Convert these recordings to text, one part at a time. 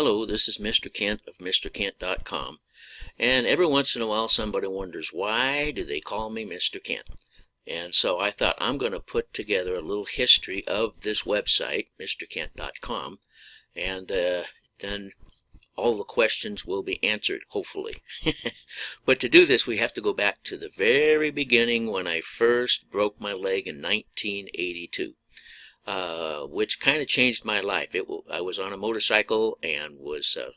Hello, this is Mr. Kent of MrKent.com, and every once in a while somebody wonders, why do they call me Mr. Kent? And so I thought I'm going to put together a little history of this website, MrKent.com, and then all the questions will be answered, hopefully. But to do this, we have to go back to the very beginning when I first broke my leg in 1982. Which kind of changed my life. I was on a motorcycle and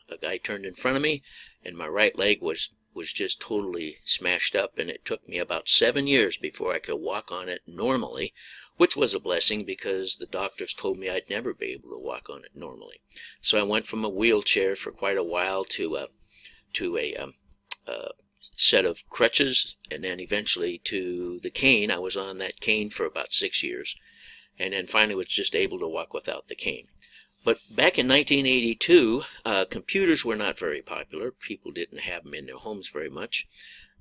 a guy turned in front of me, and my right leg was just totally smashed up, and it took me about 7 years before I could walk on it normally, which was a blessing because the doctors told me I'd never be able to walk on it normally. So I went from a wheelchair for quite a while to a set of crutches, and then eventually to the cane. I was on that cane for about 6 years. And then finally was just able to walk without the cane. But back in 1982, computers were not very popular. People didn't have them in their homes very much.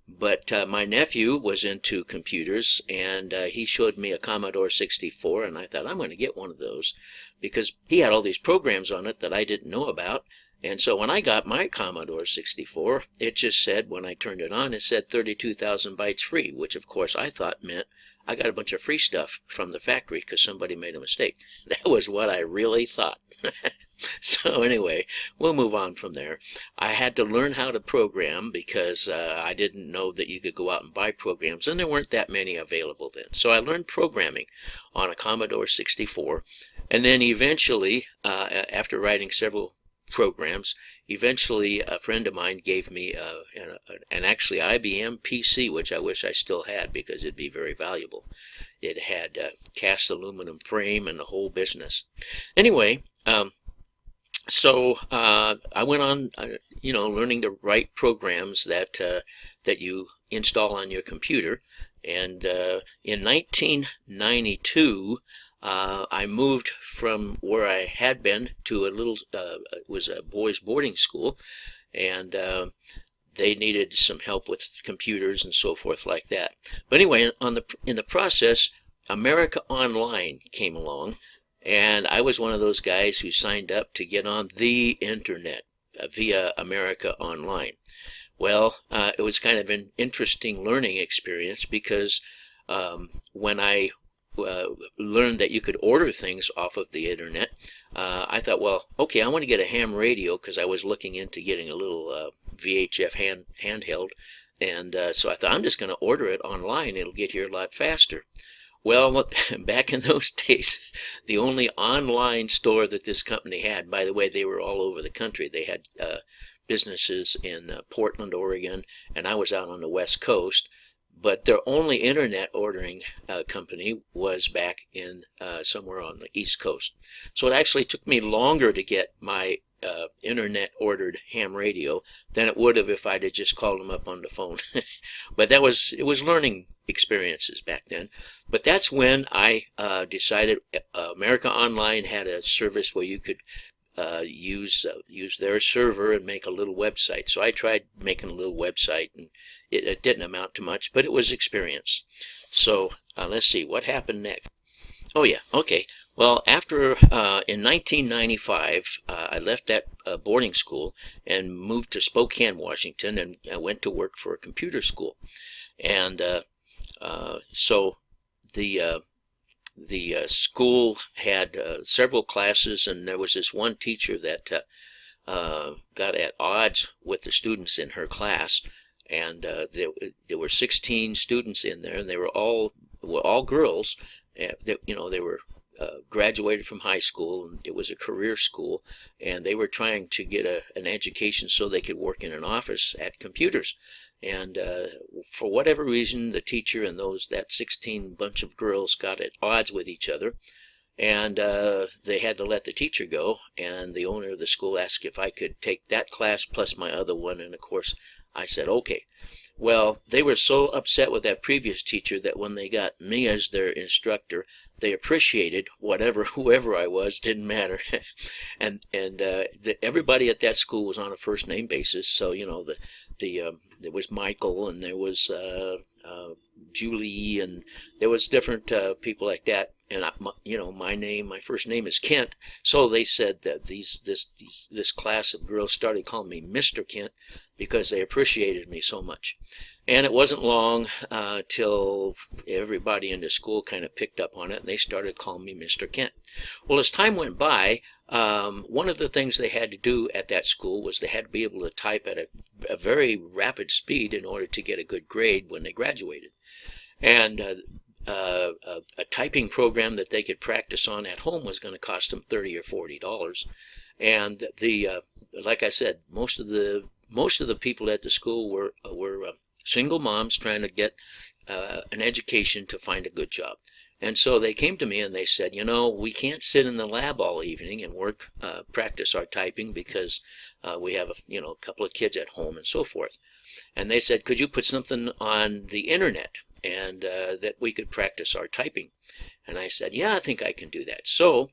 But my nephew was into computers, and he showed me a Commodore 64, and I thought, I'm going to get one of those, because he had all these programs on it that I didn't know about. And so when I got my Commodore 64, it just said, when I turned it on, it said 32,000 bytes free, which of course I thought meant I got a bunch of free stuff from the factory because somebody made a mistake. That was what I really thought. So anyway, we'll move on from there. I had to learn how to program because I didn't know that you could go out and buy programs, and there weren't that many available then. So I learned programming on a Commodore 64, and then eventually, after writing several programs, eventually a friend of mine gave me an actually IBM PC, which I wish I still had because it'd be very valuable. It had cast aluminum frame and the whole business. Anyway, so I went on, learning to write programs that you install on your computer. And in 1992, I moved from where I had been to it was a boys' boarding school, and they needed some help with computers and so forth like that. But anyway, in the process, America Online came along, and I was one of those guys who signed up to get on the internet via America Online. Well, it was kind of an interesting learning experience because when I learned that you could order things off of the internet, I thought, well, okay, I want to get a ham radio because I was looking into getting a little VHF handheld, and so I thought, I'm just going to order it online. It'll get here a lot faster. Well, back in those days, the only online store that this company had, by the way, they were all over the country. They had businesses in Portland, Oregon, and I was out on the West Coast. But their only internet ordering company was back in somewhere on the East Coast. So it actually took me longer to get my internet ordered ham radio than it would have if I'd have just called them up on the phone. But it was learning experiences back then. But that's when I decided America Online had a service where you could use their server and make a little website. So I tried making a little website, and it didn't amount to much, but it was experience. So let's see, what happened next? Oh yeah, okay. Well, after in 1995, I left that boarding school and moved to Spokane, Washington, and I went to work for a computer school. And so the school had several classes, and there was this one teacher that got at odds with the students in her class, and there were 16 students in there, and they were all girls. They were graduated from high school, and it was a career school, and they were trying to get an education so they could work in an office at computers. And for whatever reason, the teacher and that 16 bunch of girls got at odds with each other, and they had to let the teacher go, and the owner of the school asked if I could take that class plus my other one, and of course I said okay. Well, they were so upset with that previous teacher that when they got me as their instructor, they appreciated whoever I was, didn't matter. and everybody at that school was on a first name basis, so there was Michael, and there was Julie, and there was different people like that. and my first name is Kent. So they said that this class of girls started calling me Mr. Kent because they appreciated me so much. And it wasn't long till everybody in the school kind of picked up on it, and they started calling me Mr. Kent. Well, as time went by, one of the things they had to do at that school was they had to be able to type at a very rapid speed in order to get a good grade when they graduated. And a typing program that they could practice on at home was going to cost them $30 or $40. And like I said, most of the people at the school were single moms trying to get an education to find a good job. And so they came to me and they said, we can't sit in the lab all evening and practice our typing because we have a couple of kids at home and so forth. And they said, could you put something on the internet and that we could practice our typing? And I said, yeah, I think I can do that. So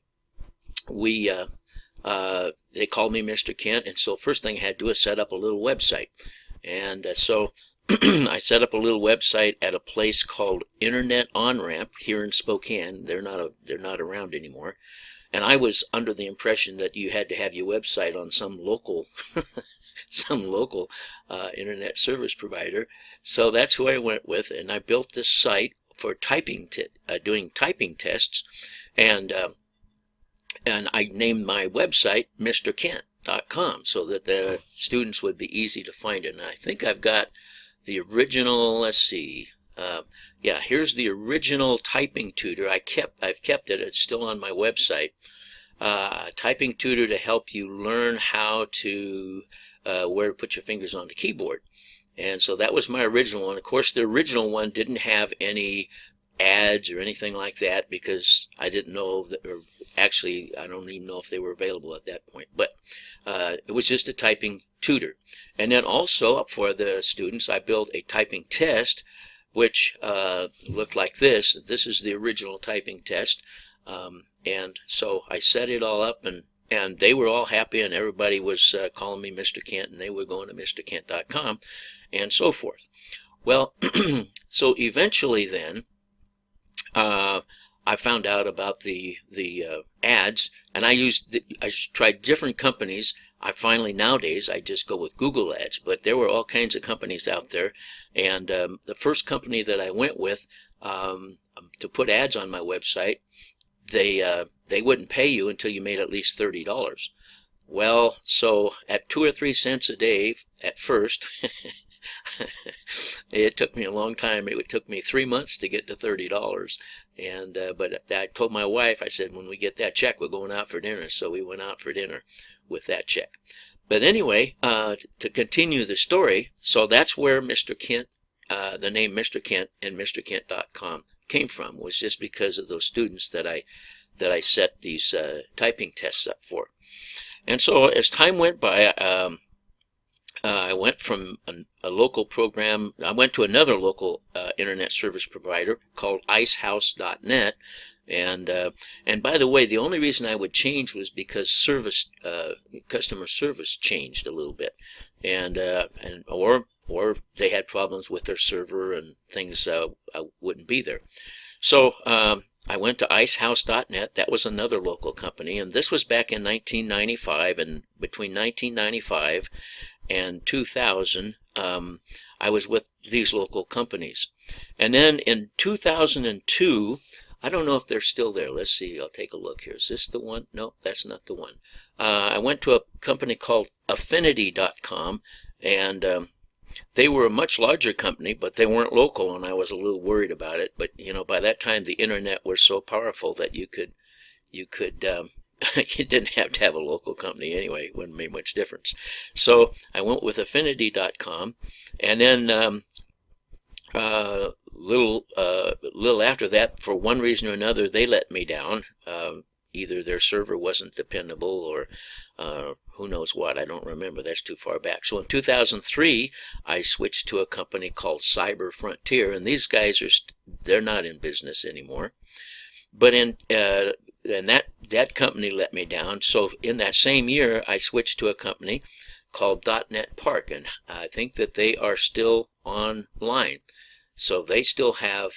they called me Mr. Kent, and so first thing I had to do is set up a little website. And so I set up a little website at a place called Internet On-Ramp here in Spokane. They're not around anymore. And I was under the impression that you had to have your website on some local internet service provider. So that's who I went with, and I built this site for doing typing tests, and I named my website MrKent.com so that the students would be easy to find it. And I think I've got the original, let's see, yeah, here's the original typing tutor. I've kept it. It's still on my website. Typing tutor to help you learn how to where to put your fingers on the keyboard. And so that was my original one. Of course, the original one didn't have any ads or anything like that because I didn't know that, or actually I don't even know if they were available at that point. But it was just a typing tutor. And then also for the students, I built a typing test which looked like this. This is the original typing test. And so I set it all up, and they were all happy, and everybody was calling me Mr. Kent, and they were going to MrKent.com and so forth. Well, so eventually then I found out about the ads, and I tried different companies. Nowadays I just go with Google Ads, but there were all kinds of companies out there, and the first company that I went with to put ads on my website, they wouldn't pay you until you made at least $30. Well, so at 2 or 3 cents a day at first, it took me a long time. It took me 3 months to get to $30. And but I told my wife, I said, when we get that check, we're going out for dinner. So we went out for dinner with that check. But anyway, to continue the story, so that's where Mr. Kent, the name Mr. Kent and MrKent.com came from, was just because of those students that I set these typing tests up for. And so as time went by, I went from a local program, I went to another local internet service provider called icehouse.net. And by the way, the only reason I would change was because customer service changed a little bit, or they had problems with their server and things wouldn't be there. So I went to icehouse.net. That was another local company, and this was back in 1995. And between 1995 and 2000, I was with these local companies. And then in 2002, I don't know if they're still there. Let's see. I'll take a look here. Is this the one? No, that's not the one. I went to a company called Affinity.com, and they were a much larger company, but they weren't local, and I was a little worried about it. But by that time, the internet was so powerful that you could you didn't have to have a local company anyway. It wouldn't make much difference. So I went with Affinity.com, and then little after that, for one reason or another, they let me down. Either their server wasn't dependable, or who knows what. I don't remember. That's too far back. So in 2003, I switched to a company called Cyber Frontier, and these guys they're not in business anymore. But and that company let me down. So in that same year, I switched to a company called .NET Park, and I think that they are still online. So they still have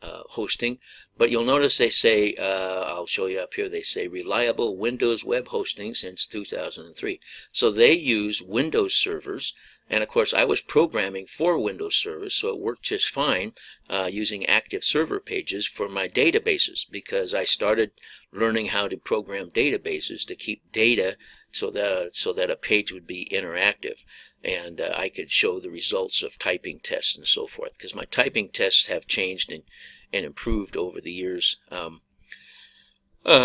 hosting, but you'll notice they say, I'll show you up here, they say reliable Windows web hosting since 2003. So they use Windows servers, and of course I was programming for Windows servers, so it worked just fine using active server pages for my databases, because I started learning how to program databases to keep data so that a page would be interactive, and I could show the results of typing tests and so forth, because my typing tests have changed and improved over the years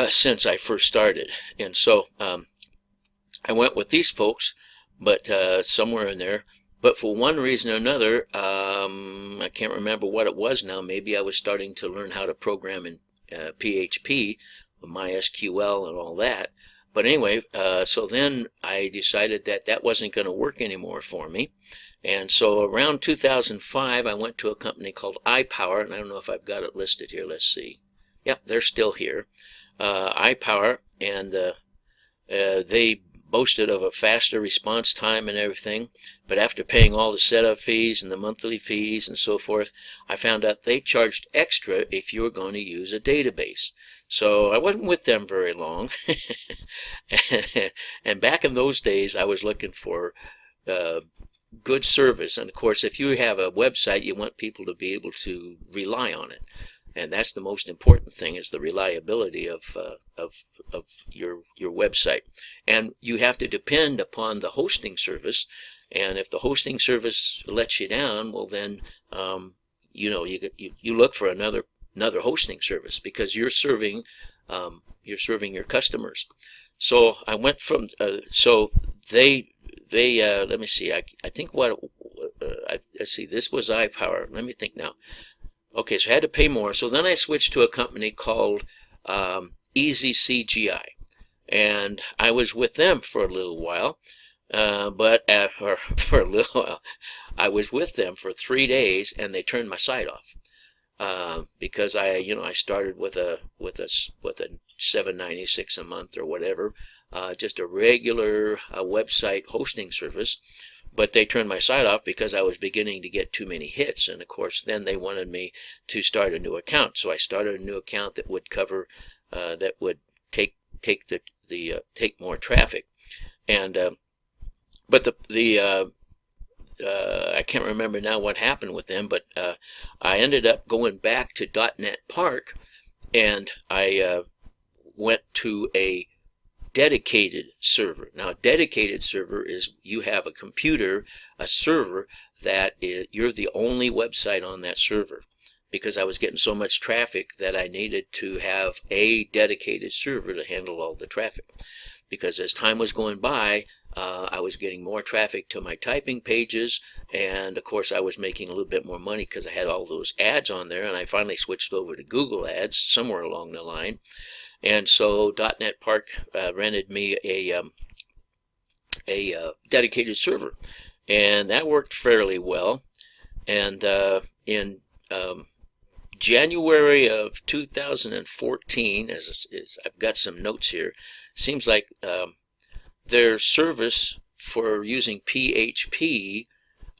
since I first started. And so I went with these folks, but somewhere in there. But for one reason or another, I can't remember what it was now. Maybe I was starting to learn how to program in PHP, MySQL, and all that. But anyway, so then I decided that that wasn't going to work anymore for me. And so around 2005, I went to a company called iPower, and I don't know if I've got it listed here. Let's see. Yep, they're still here. iPower, and they boasted of a faster response time and everything. But after paying all the setup fees and the monthly fees and so forth, I found out they charged extra if you were going to use a database. So I wasn't with them very long. And back in those days, I was looking for good service. And of course, if you have a website, you want people to be able to rely on it. And that's the most important thing, is the reliability of your website. And you have to depend upon the hosting service. And if the hosting service lets you down, well then, you look for another hosting service, because you're serving your customers. So I went from so they let me see, I think let's see, this was iPower. Let me think now. Okay, so I had to pay more. So then I switched to a company called Easy CGI, and I was with them for a little while. For a little while, I was with them for 3 days, and they turned my site off. Because I started with a $7.96 a month or whatever, just a regular website hosting service, but they turned my site off because I was beginning to get too many hits, and of course then they wanted me to start a new account. So I started a new account that would cover that would take more traffic, and but I can't remember now what happened with them, but I ended up going back to .NET Park, and I went to a dedicated server. Now, a dedicated server is you have a computer, a server, that you're the only website on that server, because I was getting so much traffic that I needed to have a dedicated server to handle all the traffic. Because as time was going by, I was getting more traffic to my typing pages, and of course I was making a little bit more money because I had all those ads on there, and I finally switched over to Google Ads somewhere along the line. And so .NET Park rented me a dedicated server, and that worked fairly well. And in January of 2014, as I've got some notes here, seems like their service for using PHP,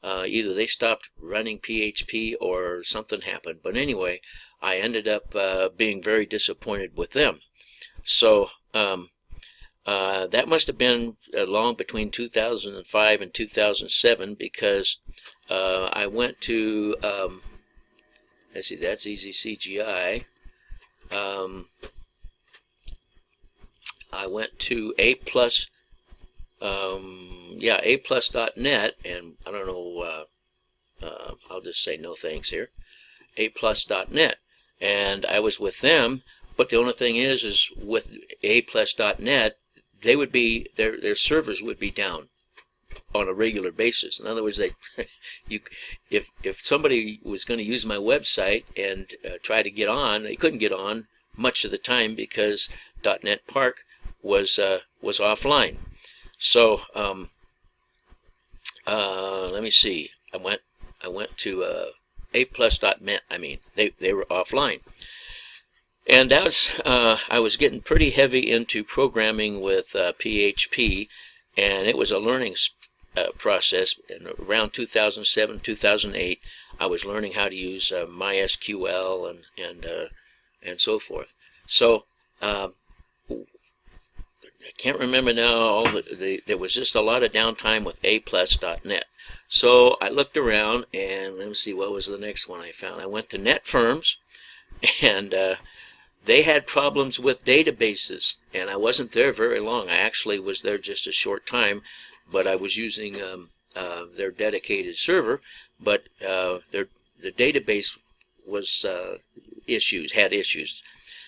either they stopped running PHP or something happened. But anyway, I ended up being very disappointed with them. So that must have been long between 2005 and 2007, because I went to, let's see, that's Easy CGI. I went to A+, A+.net, and I don't know, I'll just say no thanks here, A+.net, and I was with them. But the only thing is with A+.net, they would be their servers would be down on a regular basis. In other words, if somebody was going to use my website and try to get on, they couldn't get on much of the time because .NET Park was offline. So let me see. I went to A+.net. I mean, they were offline. And that was, I was getting pretty heavy into programming with PHP, and it was a learning process. And around 2007, 2008, I was learning how to use MySQL and so forth. So I can't remember now. There was just a lot of downtime with aplus.net. So I looked around, and let me see, what was the next one I found? I went to NetFirms, and they had problems with databases, and I wasn't there very long. I actually was there just a short time, but I was using their dedicated server, but the database was had issues.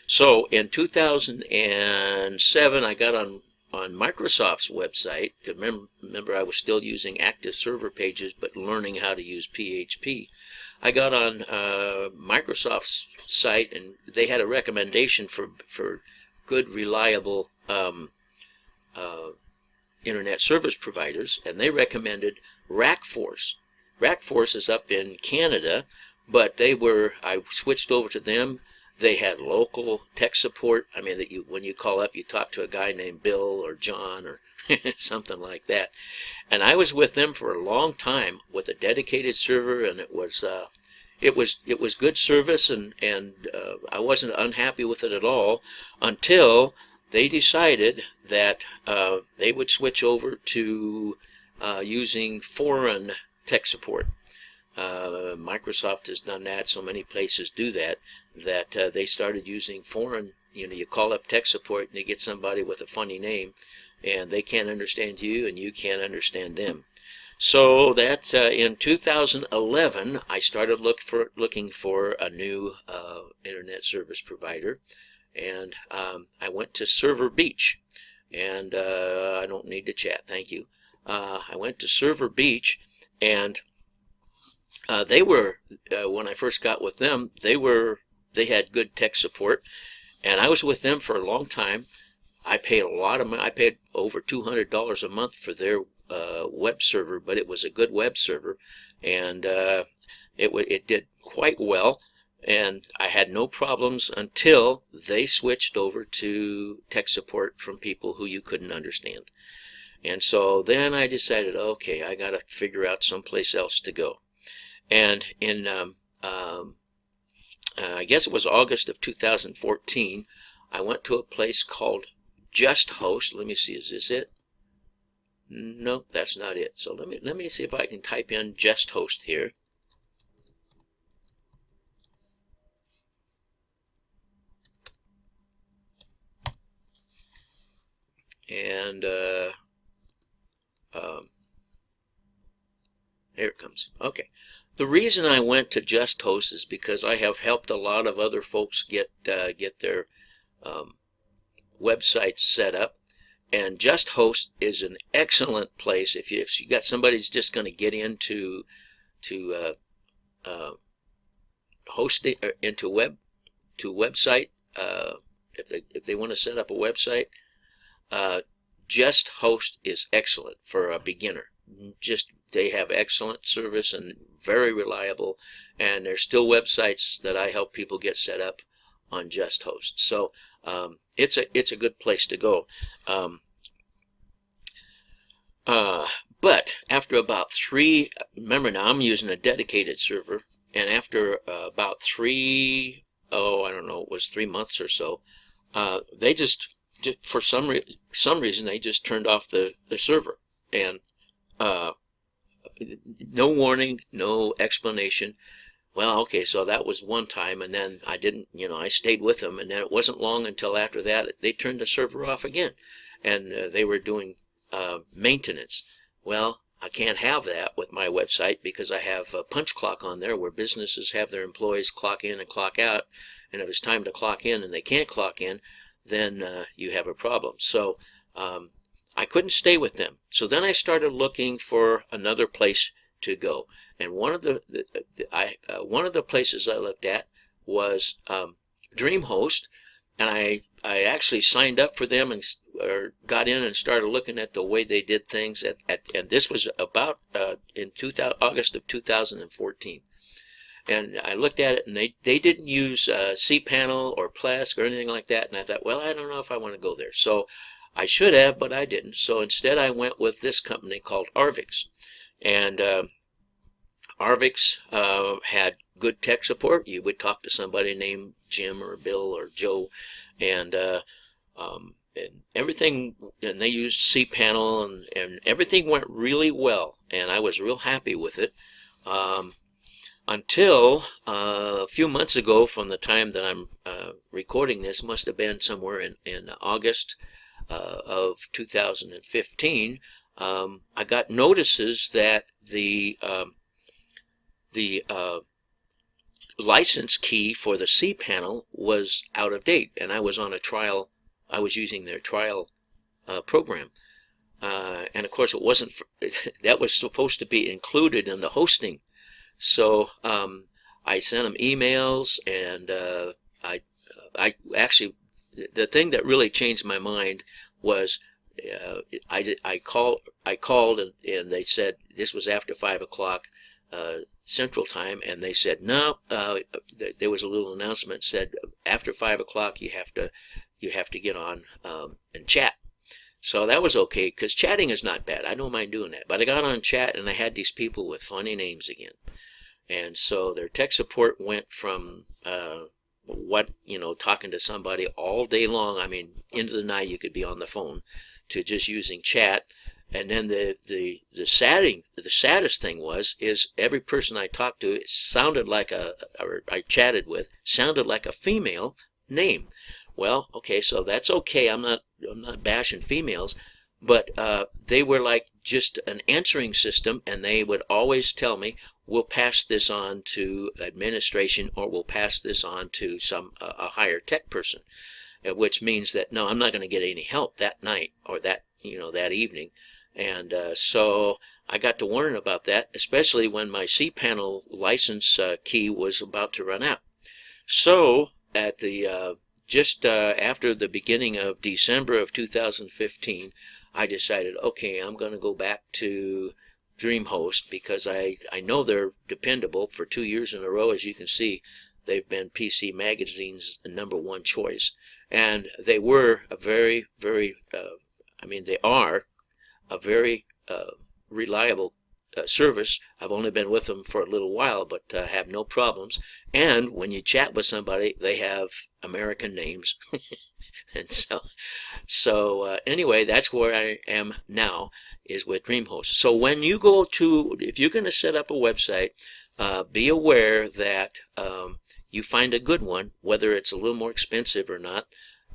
So in 2007, I got on Microsoft's website. Remember, I was still using active server pages, but learning how to use PHP. I got on Microsoft's site, and they had a recommendation for good, reliable internet service providers, and they recommended RackForce. RackForce is up in Canada, but I switched over to them. They had local tech support. I mean, when you call up, you talk to a guy named Bill or John or something like that. And I was with them for a long time with a dedicated server, and it was good service, and I wasn't unhappy with it at all until they decided that they would switch over to using foreign tech support. Microsoft has done that. So many places do that they started using foreign. You call up tech support, and you get somebody with a funny name, and they can't understand you, and you can't understand them. So that in 2011, I started looking for a new internet service provider, and I went to Server Beach, and I don't need to chat, thank you. I went to Server Beach, and they were when I first got with them, they had good tech support, and I was with them for a long time. I paid a lot of money. I paid over $200 a month for their web server, but it was a good web server, and it did quite well, and I had no problems until they switched over to tech support from people who you couldn't understand. And so then I decided, okay, I got to figure out someplace else to go. And in I guess it was August of 2014, I went to a place called Just Host. Let me see, is this it? No, that's not it. So let me see if I can type in Just Host here. And here it comes. Okay. The reason I went to Just Host is because I have helped a lot of other folks get their websites set up, and Just Host is an excellent place if you got somebody who's just going to get into hosting into website. If they want to set up a website, Just Host is excellent for a beginner. They have excellent service and very reliable, and there's still websites that I help people get set up on Just Host. So it's a good place to go. But after about remember now I'm using a dedicated server, and after about I don't know, it was 3 months or so, they just for some reason they just turned off the server, and no warning, no explanation. Well, okay, so that was one time, and then I didn't, I stayed with them, and then it wasn't long until after that they turned the server off again, and they were doing maintenance. Well, I can't have that with my website because I have a punch clock on there where businesses have their employees clock in and clock out, and if it's time to clock in and they can't clock in, then you have a problem. So I couldn't stay with them. So then I started looking for another place to go, and one of the places I looked at was DreamHost, and I actually signed up for them and got in and started looking at the way they did things. And this was about in August of 2014. And I looked at it, and they didn't use cPanel or Plesk or anything like that. And I thought, well, I don't know if I want to go there. So I should have, but I didn't. So instead I went with this company called Arvix. And Arvix had good tech support. You would talk to somebody named Jim or Bill or Joe, and everything, and they used cPanel, and everything went really well, and I was real happy with it. Until a few months ago, from the time that I'm recording this, must have been somewhere in August of 2015, I got notices that the license key for the cPanel was out of date, and I was on a trial. I was using their trial program, and of course it wasn't. That was supposed to be included in the hosting. So I sent them emails, and I actually, the thing that really changed my mind was I called and they said this was after 5 o'clock Central Time, and they said no. There was a little announcement that said after 5 o'clock you have to get on and chat. So that was okay, because chatting is not bad. I don't mind doing that. But I got on chat, and I had these people with funny names again. And so their tech support went from talking to somebody all day long, I mean, into the night you could be on the phone, to just using chat. And then the saddest thing is every person I talked to, it sounded like I chatted with, sounded like a female name. Well, okay, so that's okay. I'm not bashing females, but they were like just an answering system, and they would always tell me, we'll pass this on to administration, or we'll pass this on to a higher tech person, which means that no, I'm not going to get any help that night or that evening. And so I got to wondering about that, especially when my cPanel license key was about to run out. So at the just after the beginning of December of 2015, I decided, okay, I'm going to go back to DreamHost, because I know they're dependable. For 2 years in a row, as you can see, they've been PC Magazine's #1 choice. And they were a very, very, they are a very reliable service. I've only been with them for a little while, but have no problems. And when you chat with somebody, they have American names. And so anyway, that's where I am now, is with DreamHost. So when you if you're going to set up a website, be aware that you find a good one, whether it's a little more expensive or not,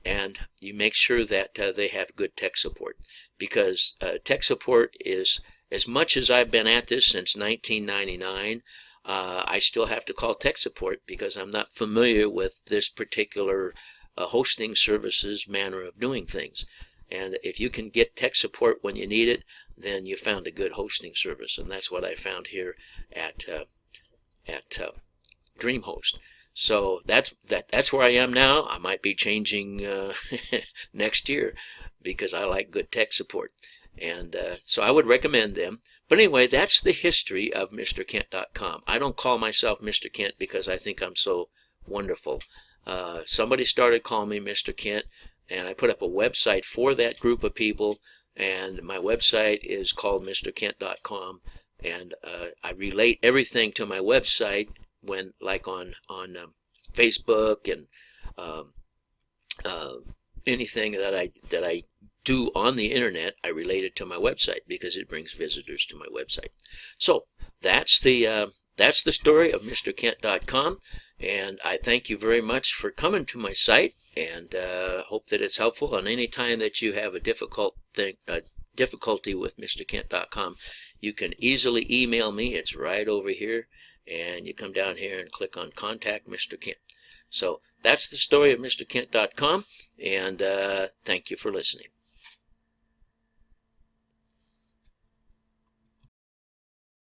and you make sure that they have good tech support. Because tech support is, as much as I've been at this since 1999, I still have to call tech support because I'm not familiar with this particular hosting services manner of doing things. And if you can get tech support when you need it, then you found a good hosting service, and that's what I found here at DreamHost. So that's where I am now. I might be changing next year, because I like good tech support, and so I would recommend them. But anyway, that's the history of MrKent.com. I don't call myself Mr. Kent because I think I'm so wonderful. Somebody started calling me Mr. Kent, and I put up a website for that group of people, and my website is called MrKent.com, and I relate everything to my website when, like on Facebook and anything that I do on the internet, I relate it to my website because it brings visitors to my website. So that's the story of MrKent.com, and I thank you very much for coming to my site, and hope that it's helpful. And any time that you have a difficulty with MrKent.com, you can easily email me. It's right over here, and you come down here and click on Contact Mr. Kent. So that's the story of MrKent.com, and thank you for listening.